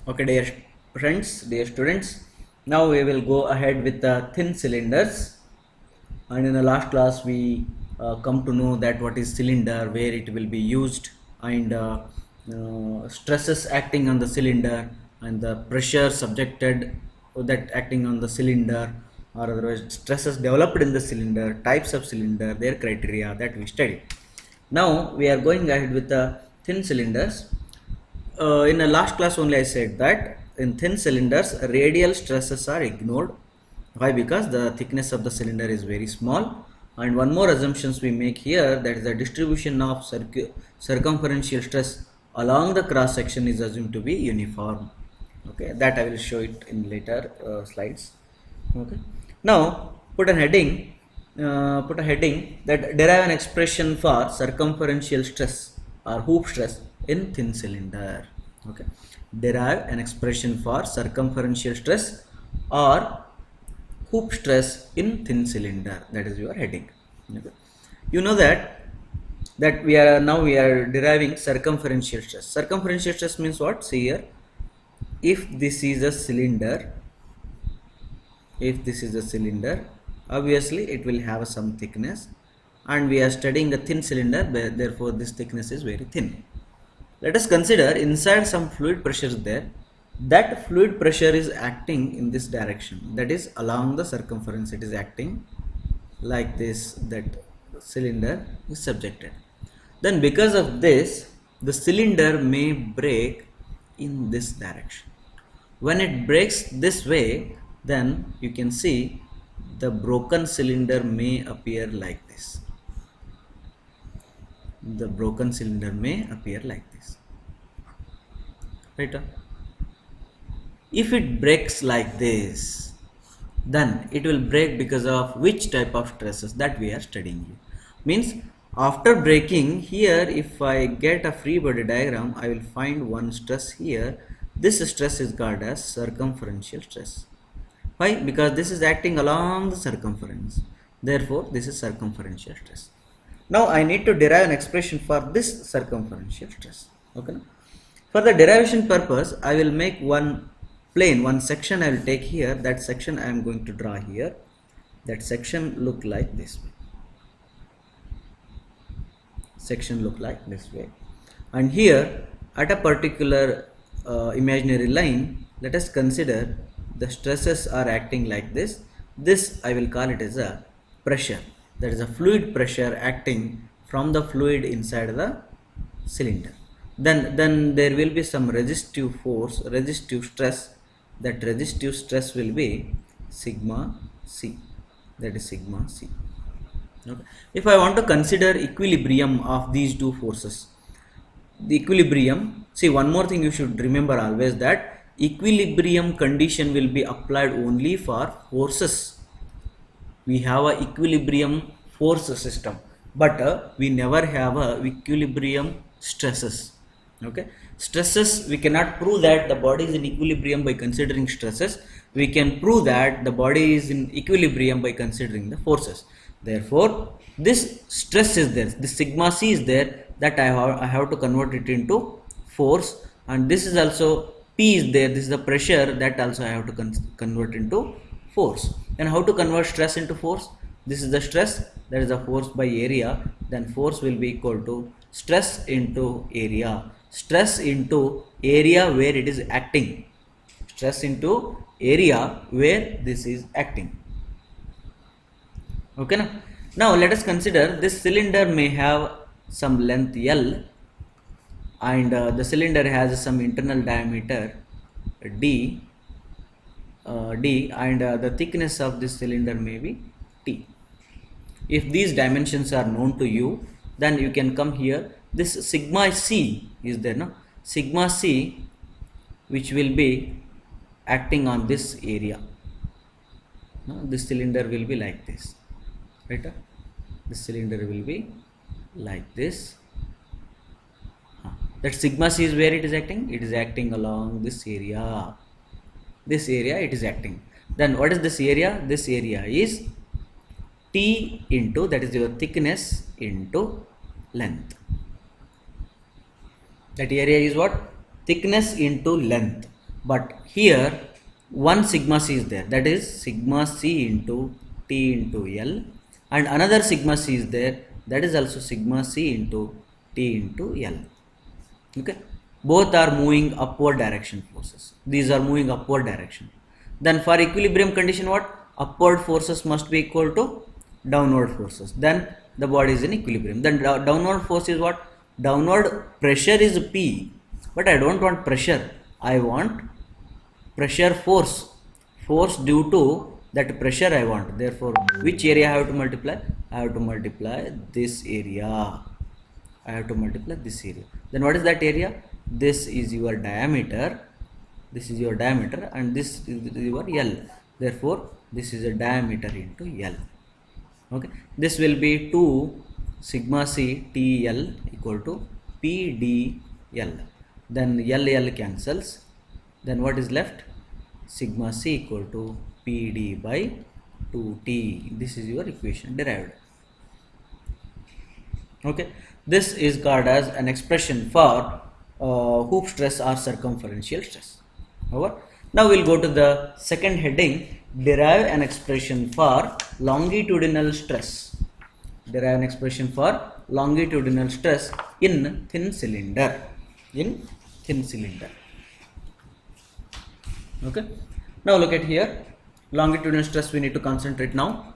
Okay, dear friends, dear students, now we will go ahead with the thin cylinders. And in the last class, we come to know that what is cylinder, where it will be used, and stresses acting on the cylinder, and the pressure subjected that acting on the cylinder, or otherwise stresses developed in the cylinder, types of cylinder, their criteria that we studied. Now we are going ahead with the thin cylinders. In the last class only I said that in thin cylinders radial stresses are ignored. Why? Because the thickness of the cylinder is very small. And one more assumptions we make here, that is the distribution of circumferential stress along the cross section is assumed to be uniform. Okay, that I will show it in later slides. Okay, now put a heading that derive an expression for circumferential stress or hoop stress in thin cylinder. Okay, derive an expression for circumferential stress or hoop stress in thin cylinder. That is your heading. Okay, you know that we are deriving circumferential stress. Circumferential stress means what? See here, if this is a cylinder, obviously it will have some thickness, and we are studying a thin cylinder, therefore this thickness is very thin. Let us consider inside some fluid pressure is there. That fluid pressure is acting in this direction, that is along the circumference. It is acting like this, that cylinder is subjected. Then because of this, the cylinder may break in this direction. When it breaks this way, then you can see the broken cylinder may appear like this. The broken cylinder may appear like this. Right? If it breaks like this, then it will break because of which type of stresses that we are studying. Means after breaking here, if I get a free body diagram, I will find one stress here. This stress is called as circumferential stress. Why? Because this is acting along the circumference. Therefore, this is circumferential stress. Now I need to derive an expression for this circumferential stress. Okay. For the derivation purpose, I will make one plane, one section I will take here. That section I am going to draw here. That section look like this way. Section look like this way. And here at a particular imaginary line, let us consider the stresses are acting like this. This I will call it as a pressure. That is a fluid pressure acting from the fluid inside the cylinder. Then there will be some resistive force, resistive stress. That resistive stress will be sigma c. That is sigma c. Okay. If I want to consider equilibrium of these two forces, the equilibrium, see, one more thing you should remember always, that equilibrium condition will be applied only for forces. We have a equilibrium force system, but we never have a equilibrium stresses. Okay, stresses, we cannot prove that the body is in equilibrium by considering stresses. We can prove that the body is in equilibrium by considering the forces. Therefore, this stress is there, this sigma c is there, that I have to convert it into force, and this is also P is there, this is the pressure, that also I have to convert into force. And how to convert stress into force? This is the stress, that is the force by area, then force will be equal to stress into area. Stress into area where it is acting. Stress into area where this is acting. Okay, now let us consider this cylinder may have some length L, and the cylinder has some internal diameter D, and the thickness of this cylinder may be T. If these dimensions are known to you, then you can come here. This sigma c is there, no? Sigma c, which will be acting on this area. No? This cylinder will be like this, right? This cylinder will be like this. That sigma c is where it is acting. It is acting along this area. This area it is acting. Then what is this area? This area is T into, that is your thickness, into length. That area is what? Thickness into length. but here one sigma c is there, that is sigma c into T into L, and another sigma c is there, that is also sigma c into T into L. Okay, both are moving upward direction forces, these are moving upward direction. Then for equilibrium condition, what? Upward forces must be equal to downward forces, then the body is in equilibrium. Then downward force is what? Downward pressure is P, but I don't want pressure, I want pressure force due to that pressure I want. Therefore which area I have to multiply? I have to multiply this area, I have to multiply this area. Then what is that area? This is your diameter, this is your diameter, and this is your L. Therefore this is a diameter into L. Okay, this will be 2 sigma c TL equal to PdL. Then L cancels, then what is left? Sigma c equal to PD by 2T. This is your equation derived. Okay, this is called as an expression for hoop stress or circumferential stress. Over. Now we'll go to the second heading, derive an expression for longitudinal stress. Derive an expression for longitudinal stress in thin cylinder. In thin cylinder. Okay. Now look at here. Longitudinal stress we need to concentrate now.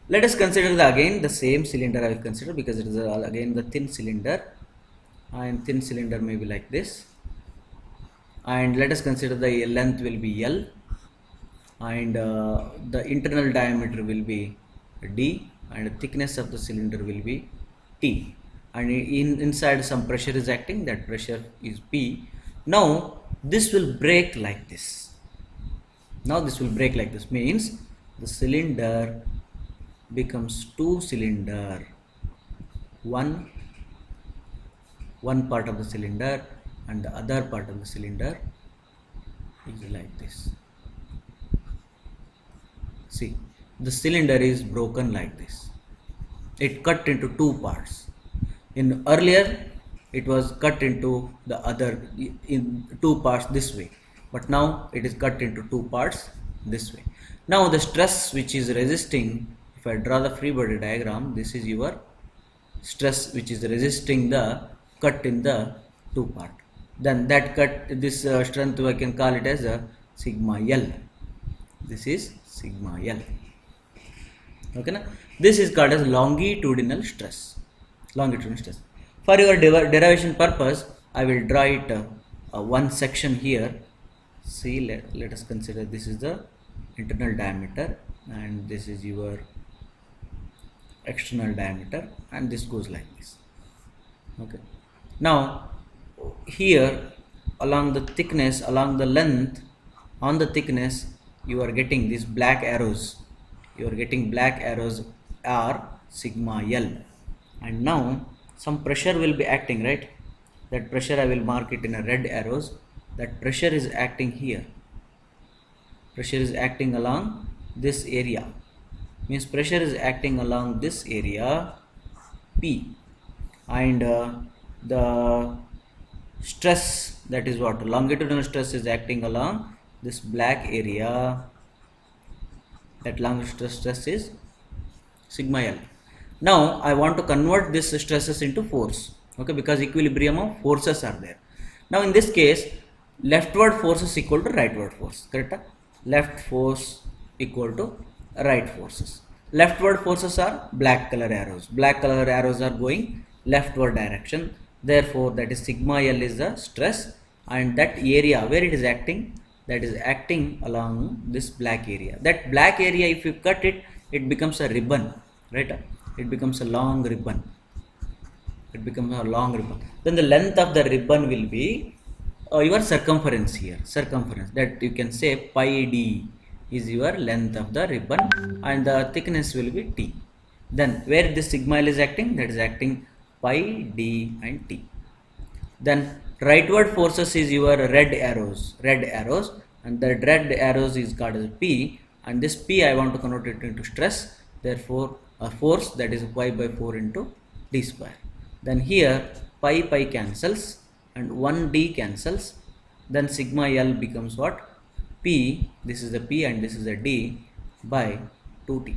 Let us consider again the same cylinder I will consider, because it is again the thin cylinder, and thin cylinder may be like this. And let us consider the length will be L, and the internal diameter will be D, and the thickness of the cylinder will be T, and inside some pressure is acting, that pressure is P. Now this will break like this. Now this will break like this, means the cylinder becomes two cylinder, one part of the cylinder and the other part of the cylinder is like this. See, the cylinder is broken like this, it cut into two parts. In earlier it was cut into the other in two parts this way, but now it is cut into two parts this way. Now the stress which is resisting, if I draw the free body diagram, this is your stress which is resisting the cut in the two part. Then that cut, this strength I can call it as a sigma L. This is sigma L. Okay, na? This is called as longitudinal stress. Longitudinal stress. For your derivation purpose, I will draw it one section here. See, let us consider this is the internal diameter and this is your external diameter, and this goes like this. Okay. Now here along the thickness, along the length, on the thickness, you are getting these black arrows. You are getting black arrows are sigma L, and now some pressure will be acting, right? That pressure I will mark it in a red arrows. That pressure is acting here. Pressure is acting along this area. Means pressure is acting along this area P, and the stress, that is what longitudinal stress, is acting along this black area. That longitudinal stress is sigma L. Now I want to convert this stresses into force, okay, because equilibrium of forces are there. Now in this case, leftward force is equal to rightward force, correct? Left force equal to right forces. Leftward forces are black color arrows. Black color arrows are going leftward direction. Therefore that is sigma L is the stress, and that area where it is acting, that is acting along this black area. That black area, if you cut it, it becomes a ribbon, right? It becomes a long ribbon. It becomes a long ribbon. Then the length of the ribbon will be your circumference here. Circumference, that you can say pi d is your length of the ribbon, and the thickness will be T. Then where this sigma L is acting, that is acting pi d and T. Then rightward forces is your red arrows, and the red arrows is called as P, and this P I want to convert it into stress. Therefore a force, that is pi by 4 into d square. Then here pi cancels and 1d cancels, then sigma L becomes what? P, this is the P and this is the D by 2T.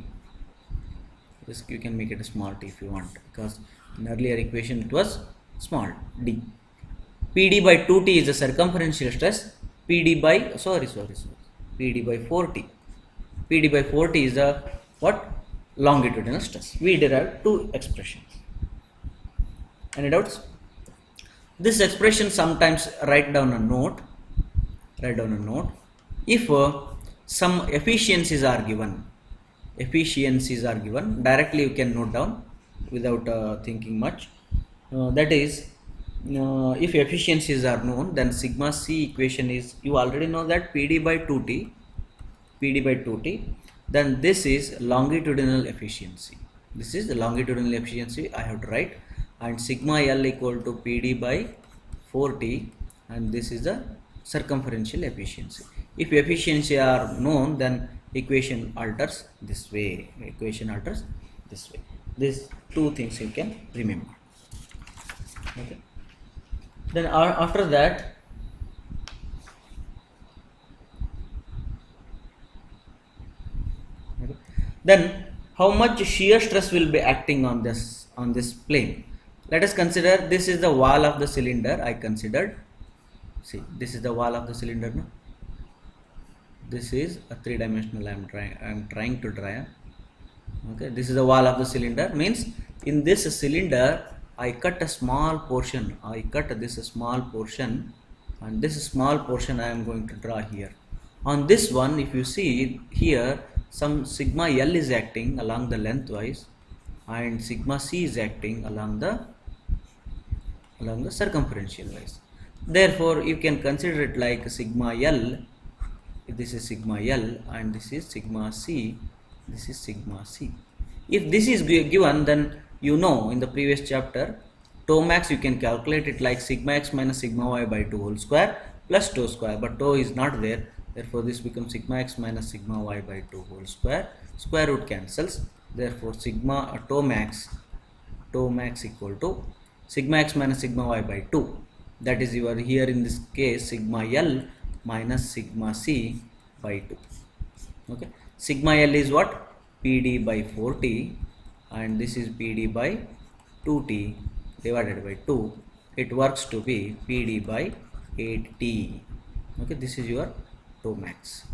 This you can make it a small t if you want, because in earlier equation it was small d. PD by 2T is the circumferential stress. PD by PD by 4T. PD by 4T is the what? Longitudinal stress. We derived two expressions. Any doubts? This expression sometimes write down a note. If some efficiencies are given, directly you can note down without thinking much. That is, if efficiencies are known, then sigma C equation is, you already know that PD by 2T, then this is longitudinal efficiency. This is the longitudinal efficiency I have to write, and sigma L equal to PD by 4T, and this is the circumferential efficiency. If efficiency are known, then equation alters this way. These two things you can remember. Okay. Then after that, then how much shear stress will be acting on this plane? Let us consider this is the wall of the cylinder. I considered. See, this is the wall of the cylinder. No? This is a three-dimensional. I am trying to draw. Okay, this is the wall of the cylinder. Means in this cylinder, I cut a small portion. This small portion, and this small portion I am going to draw here. On this one, if you see here, some sigma L is acting along the lengthwise, and sigma C is acting along the circumferential wise. Therefore, you can consider it like sigma L. This is sigma L, and this is sigma C. This is sigma C. If this is given, then you know in the previous chapter, tau max you can calculate it like sigma x minus sigma y by 2 whole square plus tau square, but tau is not there. Therefore, this becomes sigma x minus sigma y by 2 whole square. Square root cancels. Therefore, tau max equal to sigma x minus sigma y by 2. That is your here in this case sigma L minus sigma C by 2. Okay. Sigma L is what? PD by 4T, and this is PD by 2T divided by 2. It works to be PD by 8T. Okay, this is your tau max.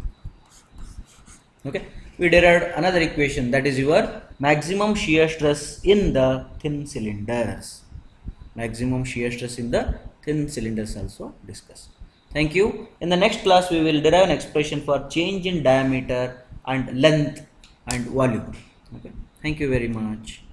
Okay, we derived another equation, that is your maximum shear stress in the thin cylinders. Maximum shear stress in the thin cylinders also discussed. Thank you. In the next class, we will derive an expression for change in diameter and length and volume. Okay. Thank you very much.